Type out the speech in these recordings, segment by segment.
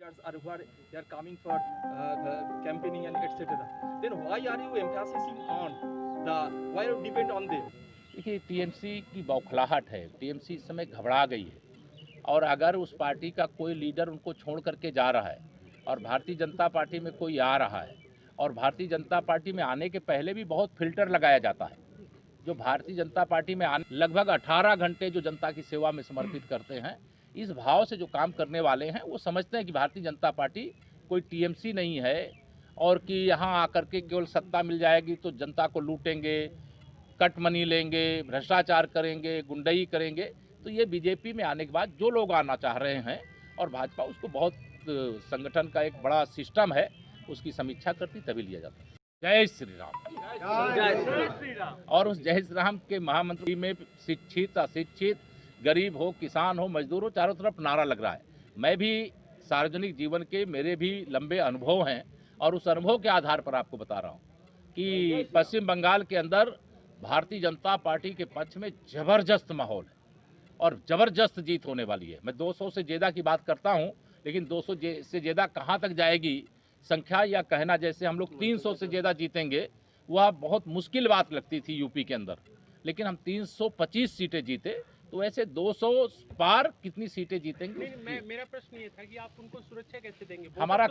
Democrats are who are they are coming for the campaigning and etc. Then why are you emphasizing on the why you depend on them? देखिए TMC की बौखलाहट है। TMC इस समय घबरा गई है और अगर उस पार्टी का कोई लीडर उनको छोड़ करके जा रहा है और भारतीय जनता पार्टी में कोई आ रहा है और भारतीय जनता पार्टी में आने के पहले भी बहुत फिल्टर लगाया जाता है। जो भारतीय जनता पार्टी में आने लगभग 18 घंटे जो जनता की सेवा में समर्पित करते हैं, इस भाव से जो काम करने वाले हैं वो समझते हैं कि भारतीय जनता पार्टी कोई टीएमसी नहीं है और कि यहाँ आकर के केवल सत्ता मिल जाएगी तो जनता को लूटेंगे, कट मनी लेंगे, भ्रष्टाचार करेंगे, गुंडई करेंगे। तो ये बीजेपी में आने के बाद जो लोग आना चाह रहे हैं और भाजपा उसको बहुत संगठन का एक बड़ा सिस्टम है, उसकी समीक्षा करती तभी लिया जाता है। जय श्री राम। जय श्री राम। और उस जय श्री राम के महामंत्र में शिक्षित, अशिक्षित, गरीब हो, किसान हो, मजदूर हो, चारों तरफ नारा लग रहा है। मैं भी सार्वजनिक जीवन के मेरे भी लंबे अनुभव हैं और उस अनुभव के आधार पर आपको बता रहा हूँ कि पश्चिम बंगाल के अंदर भारतीय जनता पार्टी के पक्ष में जबरदस्त माहौल है और जबरदस्त जीत होने वाली है। मैं 200 से ज़्यादा की बात करता हूं, लेकिन 200 से ज़्यादा कहां तक जाएगी संख्या, या कहना जैसे हम लोग 300 से ज़्यादा जीतेंगे वह बहुत मुश्किल बात लगती थी यूपी के अंदर, लेकिन हम 325 सीटें जीते। तो ऐसे 200 पार कितनी सीटें जीतेंगे? मेरा प्रश्न ये था कि आप उनको सुरक्षा कैसे देंगे? हमारा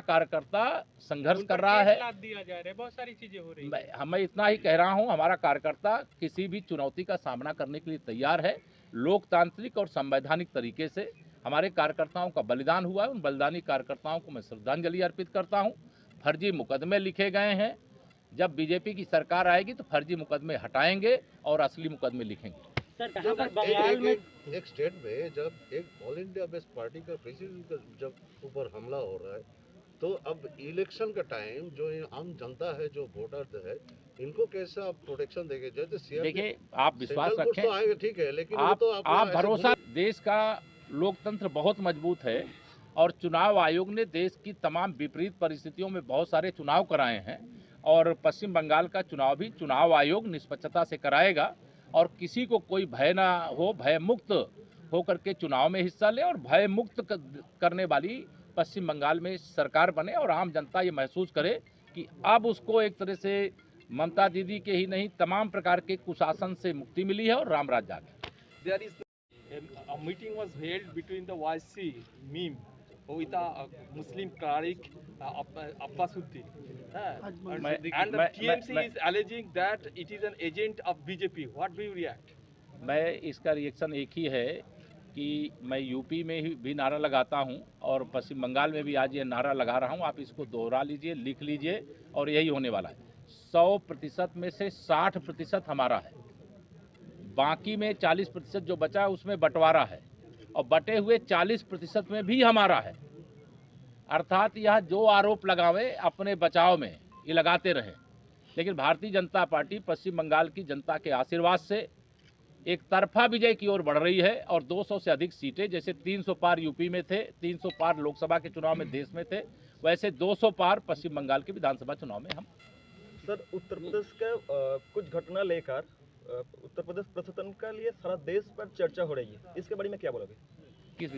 कार्यकर्ता संघर्ष कर रहा है। दिया जा रहा है, बहुत सारी चीजें हो रही है। मैं इतना ही कह रहा हूं, हमारा कार्यकर्ता किसी भी चुनौती का सामना करने के लिए तैयार है। लोकतांत्रिक और संवैधानिक तरीके से हमारे कार्यकर्ताओं का बलिदान हुआ है। उन बलिदानी कार्यकर्ताओं को मैं श्रद्धांजलि अर्पित करता हूं। फर्जी मुकदमे लिखे गए हैं, जब बीजेपी की सरकार आएगी तो फर्जी मुकदमे हटाएंगे और असली मुकदमे लिखेंगे। सर, यहाँ पर बंगाल में एक स्टेट में जब एक ऑल इंडिया बेस्ड पार्टी का प्रेसिडेंट का जब ऊपर हमला हो रहा है, तो अब इलेक्शन का टाइम जो आम जनता है, जो वोटर है, इनको कैसा आप प्रोटेक्शन देंगे? जैसे देखिए, आप विश्वास रखें, तो आएंगे ठीक है, लेकिन आप भरोसा, देश का लोकतंत्र बहुत मजबूत है और चुनाव आयोग ने देश की तमाम विपरीत परिस्थितियों में बहुत सारे चुनाव कराए हैं और पश्चिम बंगाल का चुनाव भी चुनाव आयोग निष्पक्षता से कराएगा और किसी को कोई भय ना हो, भय मुक्त होकर के चुनाव में हिस्सा ले और भय मुक्त करने वाली पश्चिम बंगाल में सरकार बने और आम जनता ये महसूस करे कि अब उसको एक तरह से ममता दीदी के ही नहीं तमाम प्रकार के कुशासन से मुक्ति मिली है और राम राज्य आ गया। There is a meeting was held between the YC meme with a Muslim cleric Abbasuddin, and the TMC is alleging that it is an agent of BJP. What do you react? मैं इसका reaction एक ही है कि मैं UP में भी नारा लगाता हूं और पश्चिम बंगाल में भी आज ये नारा लगा रहा हूं। आप इसको दोहरा लीजिए, लिख लीजिए और यही होने वाला है। 100% में से 60% हमारा है, बाकी में 40% जो बचा है उसमें बंटवारा है और बटे हुए 40% में भी हमारा है। अर्थात यह जो आरोप लगावे अपने बचाव में ये लगाते रहे, लेकिन भारतीय जनता पार्टी पश्चिम बंगाल की जनता के आशीर्वाद से एक तरफा विजय की ओर बढ़ रही है और 200 से अधिक सीटें, जैसे 300 पार यूपी में थे, 300 पार लोकसभा के चुनाव में देश में थे, वैसे 200 पार पश्चिम बंगाल के विधानसभा चुनाव में हम। सर, उत्तर प्रदेश के कुछ घटना लेकर उत्तर प्रदेश प्रशासन के लिए सारा देश पर चर्चा हो रही है, इसके बारे में क्या बोलोगे? किस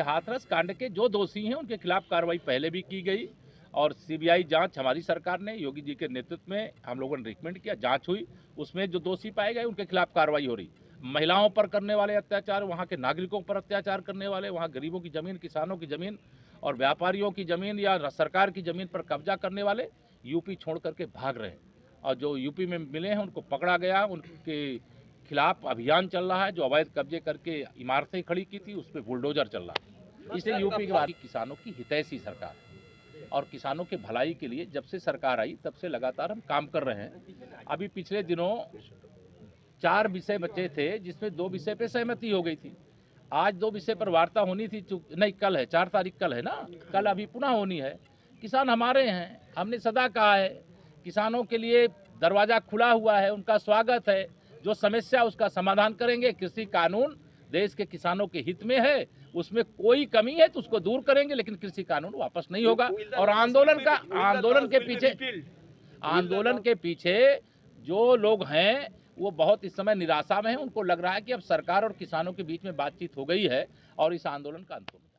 हाथरस कांड के जो दोषी हैं उनके खिलाफ कार्रवाई पहले भी की गई और सीबीआई जांच हमारी सरकार ने योगी जी के नेतृत्व में हम लोगों ने रिकमेंड किया, जांच हुई, उसमें जो दोषी पाए गए उनके खिलाफ कार्रवाई हो रही। महिलाओं पर करने वाले अत्याचार, वहाँ के नागरिकों पर अत्याचार करने वाले, वहाँ गरीबों की जमीन, किसानों की जमीन और व्यापारियों की जमीन या सरकार की जमीन पर कब्जा करने वाले यूपी छोड़ करके भाग रहे हैं और जो यूपी में मिले हैं उनको पकड़ा गया, उनके खिलाफ अभियान चल रहा है। जो अवैध कब्जे करके इमारतें खड़ी की थी उस पर बुलडोजर चल रहा है। इसलिए यूपी के बाद किसानों की हितैषी सरकार है और किसानों के भलाई के लिए जब से सरकार आई तब से लगातार हम काम कर रहे हैं। अभी पिछले दिनों 4 विषय बचे थे जिसमें 2 विषय पे सहमति हो गई थी। आज 2 विषय पर वार्ता होनी थी, नहीं कल है, 4 तारीख कल है ना, कल अभी पुनः होनी है। किसान हमारे हैं, हमने सदा कहा है किसानों के लिए दरवाज़ा खुला हुआ है, उनका स्वागत है, जो समस्या उसका समाधान करेंगे। कृषि कानून देश के किसानों के हित में है, उसमें कोई कमी है तो उसको दूर करेंगे, लेकिन कृषि कानून वापस नहीं होगा। और आंदोलन के पीछे जो लोग हैं वो बहुत इस समय निराशा में है। उनको लग रहा है कि अब सरकार और किसानों के बीच में बातचीत हो गई है और इस आंदोलन का अंत होगा।